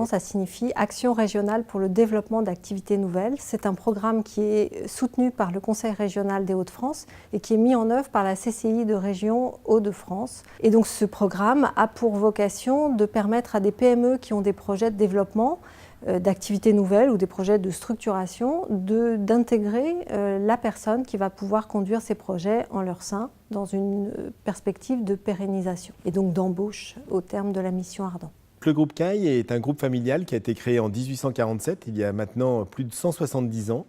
ça signifie Action régionale pour le développement d'activités nouvelles. C'est un programme qui est soutenu par le Conseil régional des Hauts-de-France et qui est mis en œuvre par la CCI de région Hauts-de-France. Et donc ce programme a pour vocation de permettre à des PME qui ont des projets de développement d'activités nouvelles ou des projets de structuration, d'intégrer la personne qui va pouvoir conduire ces projets en leur sein dans une perspective de pérennisation et donc d'embauche au terme de la mission Ardent. Le groupe Caille est un groupe familial qui a été créé en 1847, il y a maintenant plus de 170 ans,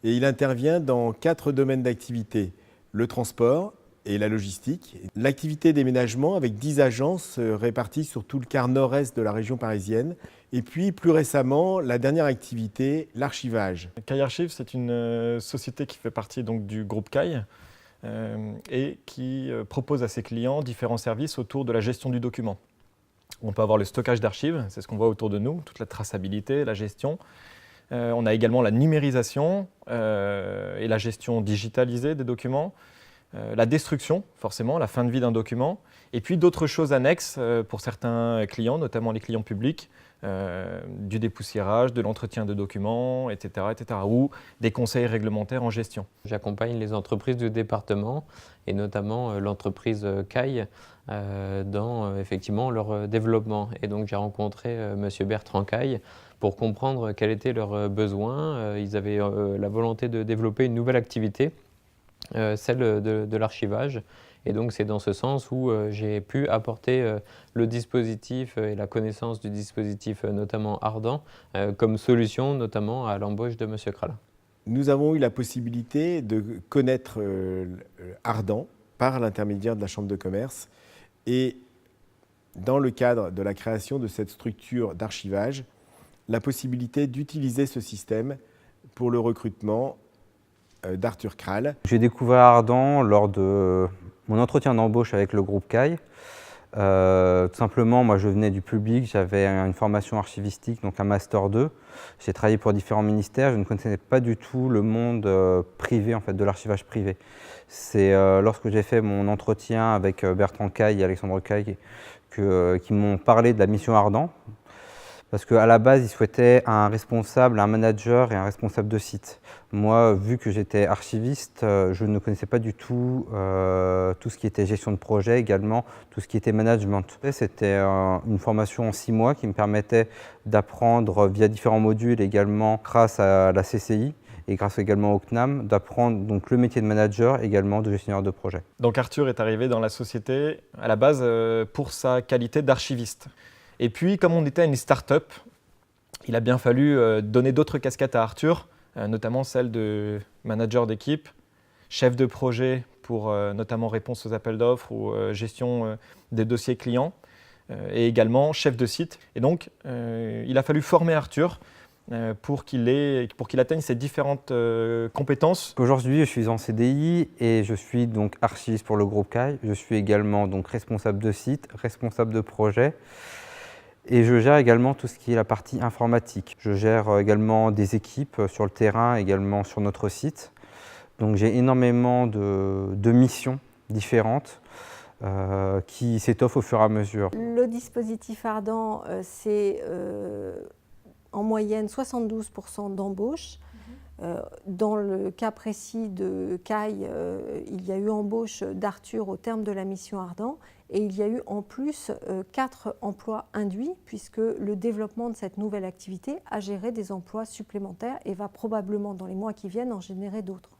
et il intervient dans 4 domaines d'activité: le transport et la logistique, l'activité d'aménagement avec 10 agences réparties sur tout le quart nord-est de la région parisienne, et puis plus récemment, la dernière activité, l'archivage. Caille Archives, c'est une société qui fait partie donc, du groupe Caille et qui propose à ses clients différents services autour de la gestion du document. On peut avoir le stockage d'archives, c'est ce qu'on voit autour de nous, toute la traçabilité, la gestion. On a également la numérisation et la gestion digitalisée des documents. La destruction, forcément, la fin de vie d'un document, et puis d'autres choses annexes pour certains clients, notamment les clients publics, du dépoussiérage, de l'entretien de documents, etc., ou des conseils réglementaires en gestion. J'accompagne les entreprises du département, et notamment l'entreprise Caille, dans effectivement leur développement. Et donc j'ai rencontré M. Bertrand Caille pour comprendre quels étaient leurs besoins. Ils avaient la volonté de développer une nouvelle activité, celle de l'archivage. Et donc c'est dans ce sens où j'ai pu apporter le dispositif et la connaissance du dispositif, notamment Ardent, comme solution notamment à l'embauche de M. Krall. Nous avons eu la possibilité de connaître Ardent par l'intermédiaire de la Chambre de commerce, et dans le cadre de la création de cette structure d'archivage, la possibilité d'utiliser ce système pour le recrutement d'Arthur Krall. J'ai découvert Ardent lors de mon entretien d'embauche avec le groupe Caille. Tout simplement, moi je venais du public, j'avais une formation archivistique, donc un Master 2. J'ai travaillé pour différents ministères, je ne connaissais pas du tout le monde privé, en fait, de l'archivage privé. C'est lorsque j'ai fait mon entretien avec Bertrand Caille et Alexandre Caille qui m'ont parlé de la mission Ardent. Parce qu'à la base, ils souhaitaient un responsable, un manager et un responsable de site. Moi, vu que j'étais archiviste, je ne connaissais pas du tout tout ce qui était gestion de projet, également tout ce qui était management. C'était une formation en 6 mois qui me permettait d'apprendre via différents modules, également grâce à la CCI et grâce également au CNAM, d'apprendre donc le métier de manager, également de gestionnaire de projet. Donc Arthur est arrivé dans la société à la base pour sa qualité d'archiviste. Et puis, comme on était à une start-up, il a bien fallu donner d'autres casquettes à Arthur, notamment celle de manager d'équipe, chef de projet pour notamment réponse aux appels d'offres ou gestion des dossiers clients, et également chef de site. Et donc, il a fallu former Arthur pour qu'il atteigne ces différentes compétences. Aujourd'hui, je suis en CDI et je suis donc archiviste pour le groupe Caille. Je suis également donc responsable de site, responsable de projet. Et je gère également tout ce qui est la partie informatique. Je gère également des équipes sur le terrain, également sur notre site. Donc j'ai énormément de missions différentes qui s'étoffent au fur et à mesure. Le dispositif Ardent, c'est en moyenne 72% d'embauche. Dans le cas précis de Caille, il y a eu embauche d'Arthur au terme de la mission Ardent, et il y a eu en plus 4 emplois induits, puisque le développement de cette nouvelle activité a géré des emplois supplémentaires et va probablement dans les mois qui viennent en générer d'autres.